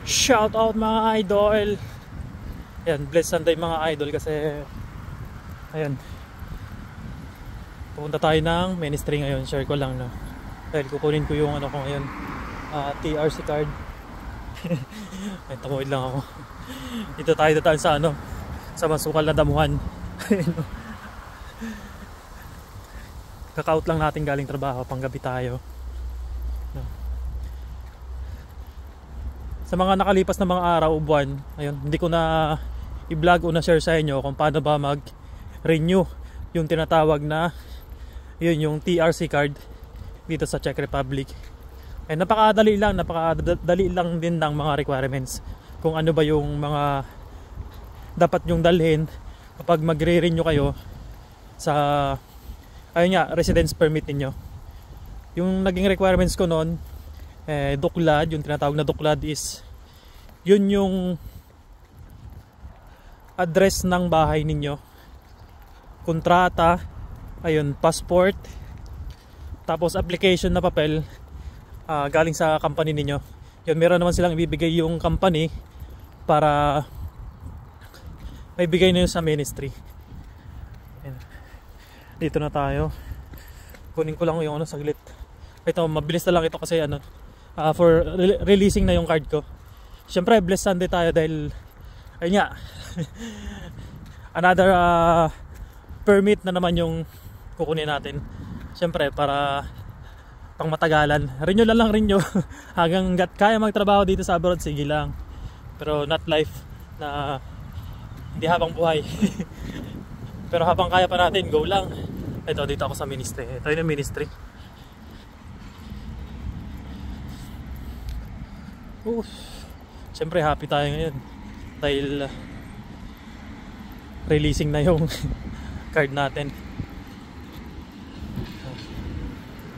Shout out mga idol. Ayan, blessed Sunday mga idol kasi ayan, pupunta tayo ng ministry ngayon. Share ko lang no, dahil kukunin ko yung ano ko ngayon, TRC card. Ay, tamuin lang ako. Dito tayo dadaan sa ano, sa masukal na damuhan. Kaka-out lang natin galing trabaho, panggabi tayo. Sa mga nakalipas na mga araw o buwan, ayun, hindi ko na i-vlog o na-share sa inyo kung paano ba mag-renew yung tinatawag na yun, yung TRC card dito sa Czech Republic. Ay, napakadali lang din ng mga requirements kung ano ba yung mga dapat nyong dalhin kapag magre-renew kayo sa ayun nga, residence permit niyo. Yung naging requirements ko noon, duklad, yung tinatawag na duklad is yun yung address ng bahay ninyo, kontrata, ayun, passport, tapos application na papel galing sa company ninyo. Yun, meron naman silang ibibigay yung company para may bigay na yun sa ministry. Ayun. Dito na tayo, kunin ko lang yung ano saglit. Ito, mabilis na lang ito kasi ano, for releasing na yung card ko. Siyempre blessed Sunday tayo dahil ayun nga, another permit na naman yung kukunin natin. Siyempre para pang matagalan, renew lang renew. Hanggang kaya magtrabaho dito sa abroad, sige lang, pero not life na hindi habang buhay. Pero habang kaya pa natin, go lang. Ito, dito ako sa ministry. Ito yung ministry. Siyempre happy tayo ngayon dahil releasing na yung card natin.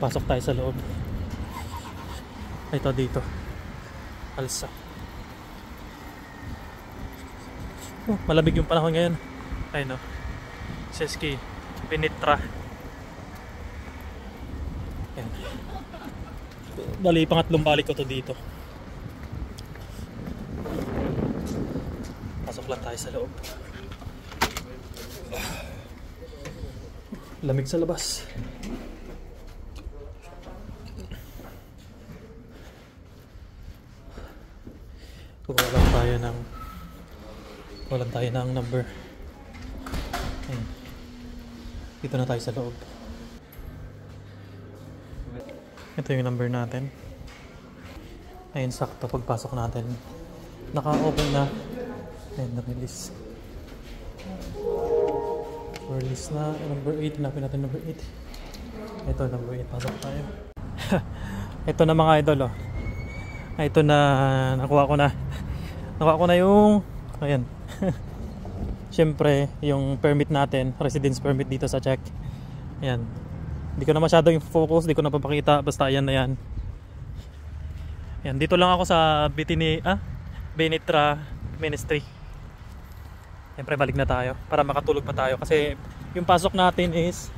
Pasok tayo sa loob. Ito dito, alsa. Malamig yung panahon ngayon. Ayun no, Seski Penitra. Ayan. Bali, pangatlong balik ko to dito. Pasok lang tayo sa loob. Lamig sa labas. Walang tayo ng number. Ayun. Dito na tayo sa loob. Ito yung number natin. Ayun, sakto pagpasok natin, naka-open na. Ayun, na-release. Release na. Number 8. Hanapin natin number 8. Ito, number 8. Pasok tayo. Ito na mga idol, oh. Ito na, nakuha ko na. Nakuha ko na yung, ayan. Siyempre, yung permit natin, residence permit dito sa Czech. Ayan. Hindi ko na masyado yung focus, hindi ko na papakita. Basta ayan na yan. Ayan, dito lang ako sa Benitra Ministry. Siyempre, balik na tayo para makatulog pa tayo. Kasi yung pasok natin is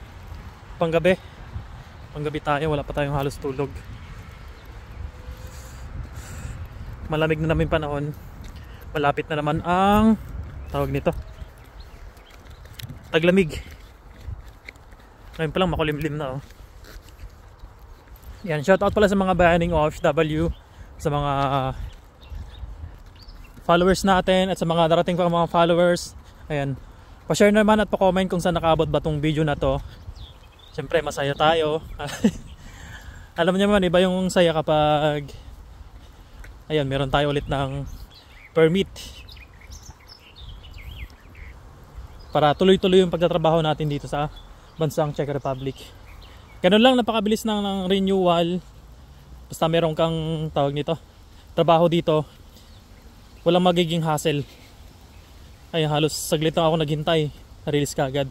panggabi. Panggabi tayo, wala pa tayong halos tulog. Malamig na namin panahon. Malapit na naman ang tawag nito, taglamig. Ngayon pa lang makulimlim na, oh. Yan, shout out pala sa mga bayaning OFW, sa mga followers natin at sa mga darating pa mga followers. Ayan, pa-share naman at pa-comment kung saan nakaabot ba tong video na to. Siyempre masaya tayo. Alam niyo naman, iba yung saya kapag ayan, meron tayo ulit ng permit para tuloy-tuloy yung pagtatrabaho natin dito sa bansang Czech Republic. Ganun lang, napakabilis ng renewal. Basta meron kang tawag nito, trabaho dito, walang magiging hassle. Ay, halos saglit lang ako naghintay, na-release ka agad.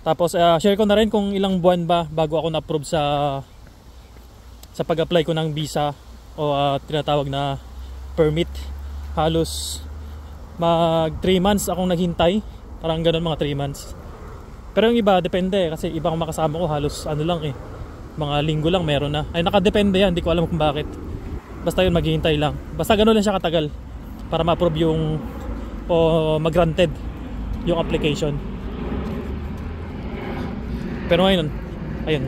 Tapos share ko na rin kung ilang buwan ba bago ako na-approve sa pag-apply ko ng visa o tinatawag na permit. Halos mag 3 months akong naghintay, parang ganun, mga 3 months. Pero yung iba depende, kasi ibang makasama ko halos ano lang, mga linggo lang meron na. Ay, nakadepende yan, hindi ko alam kung bakit. Basta yun, maghihintay lang. Basta gano'n lang siya katagal para ma-approve yung o mag-granted yung application. Pero ngayon, ayun,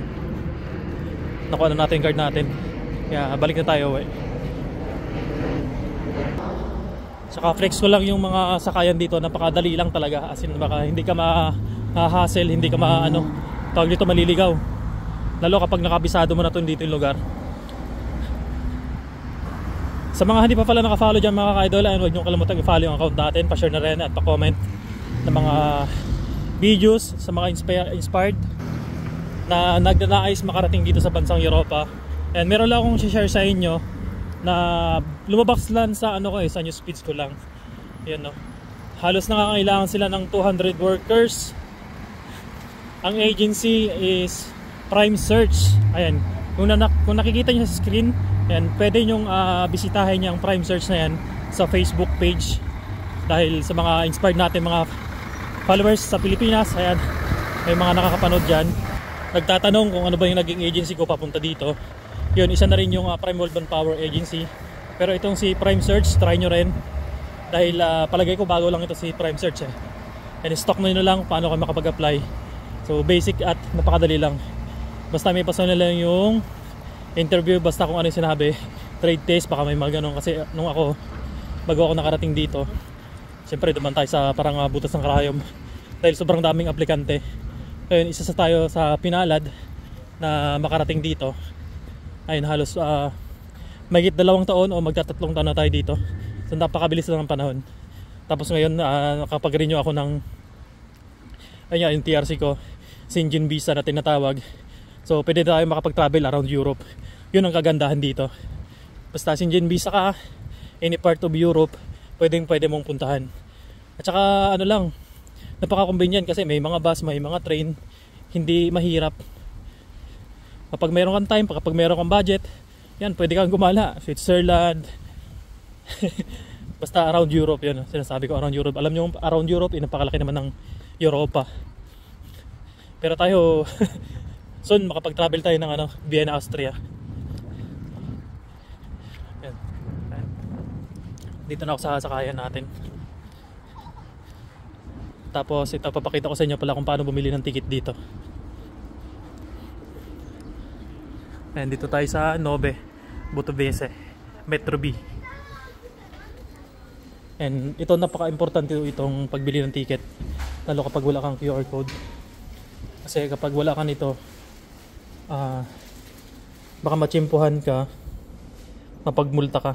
nakuha na natin yung card natin. Kaya balik na tayo uwi. Saka flex ko lang yung mga sakayan dito. Napakadali lang talaga. As in, baka hindi ka ma-hassle, hindi ka tawag dito, maliligaw. Lalo kapag nakabisado mo na to dito yung lugar. Sa mga hindi pa pala naka-follow dyan mga ka-idol, huwag nyo kalimutan i-follow yung account natin. Pa-share na rin at pa-comment ng mga videos sa mga inspired na nagnanais makarating dito sa bansang Europa. And meron lang akong share sa inyo na lumabas lang sa sa news feeds ko lang. Yan, no. Halos nangangailangan sila ng 200 workers. Ang agency is Prime Search. Ayan. Kung nakikita niyo sa screen, yan, pwede nyong bisitahin yung Prime Search na yan sa Facebook page. Dahil sa mga inspired natin mga followers sa Pilipinas, ayan, may mga nakakapanood dyan. Nagtatanong kung ano ba yung naging agency ko papunta dito. Yun, isa na rin yung Prime World Manpower Agency. Pero itong si Prime Search, try nyo rin. Dahil palagay ko bago lang ito si Prime Search eh. And stock na nyo lang paano kayo makapag-apply. So basic at napakadali lang. Basta may paso na lang yung interview, basta kung ano yung sinabi, trade test, baka may mga ganun. Kasi nung bago ako nakarating dito, siyempre duman tayo sa parang butas ng karayom dahil sobrang daming aplikante. Ayun, isa sa tayo sa pinalad na makarating dito. Ayun, halos mahigit 2 taon o magta-3 taon na tayo dito. So napakabilis lang ng panahon. Tapos ngayon nakapag-renew ako ng ayun, yung TRC ko, Schengen visa na tinatawag. So pwede tayo makapag-travel around Europe. Yun ang kagandahan dito. Basta Schengen visa ka, any part of Europe, pwede mong puntahan. At saka napaka-convenient kasi may mga bus, may mga train, hindi mahirap. Kapag meron kang time, kapag meron kang budget, yan, pwede kang gumala. Switzerland, basta around Europe, yun, sinasabi ko around Europe. Alam nyo, around Europe, napakalaki naman ng Europa. Pero tayo, soon makapag-travel tayo ng Vienna, Austria. Yan. Dito na ako sa sakayan natin. Tapos ito, papakita ko sa inyo pala kung paano bumili ng ticket dito. And dito tayo sa Nove Butovese Metro B. And ito, napaka-importante itong pagbili ng ticket, lalo kapag wala kang QR code. Kasi kapag wala ka nito, baka matsimpuhan ka, mapagmulta ka.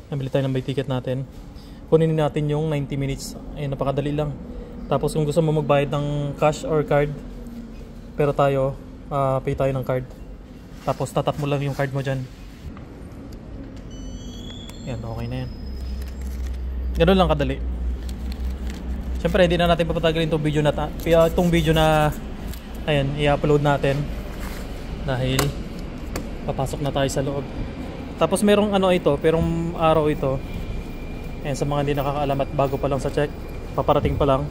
Nabili tayo ng buy ticket natin. Kunin natin yung 90 minutes. Ayun, napakadali lang. Tapos kung gusto mo magbayad ng cash or card, pero tayo, pay tayo ng card. Tapos tatap mo lang yung card mo dyan. Yan, okay na yan. Ganun lang kadali. Siyempre hindi na natin papatagalin itong video na ayan, i-upload natin. Dahil papasok na tayo sa loob. Tapos merong merong araw ito. Ayan, sa mga hindi nakakaalam at bago pa lang sa check, paparating pa lang.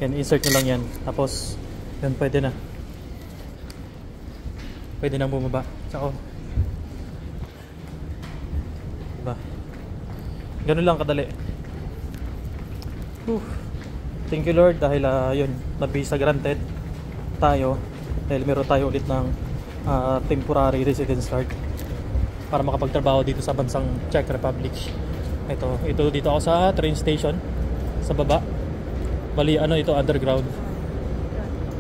Yan, insert nyo lang yan. Tapos, yan, pwede na. Pwede nang bumaba. Tsaka, diba? Ganun lang kadali. Thank you Lord dahil yun, na-visa granted tayo. Dahil meron tayo ulit ng temporary residence card para makapagtrabaho dito sa bansang Czech Republic. Ito dito ako sa train station sa baba. Bali ito underground.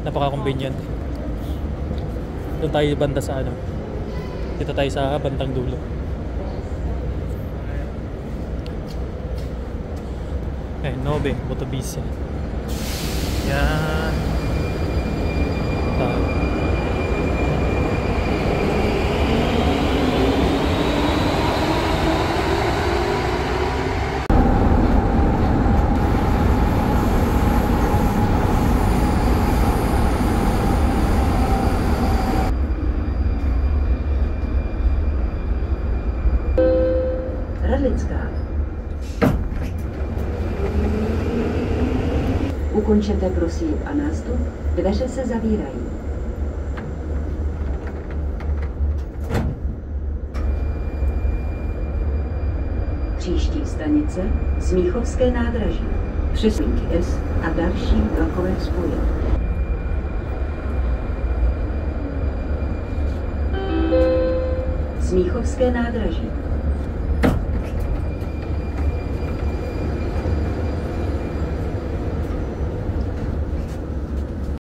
Napaka-convenient. Doon tayo banda sa dito tayo sa bandang dulo. Nove Butovese. Yan. Radlická. Ukončete prosím a nástup, dveře se zavírají. Příští stanice Smíchovské nádraží. Přeslinky S a další vlakové spoje. Smíchovské nádraží.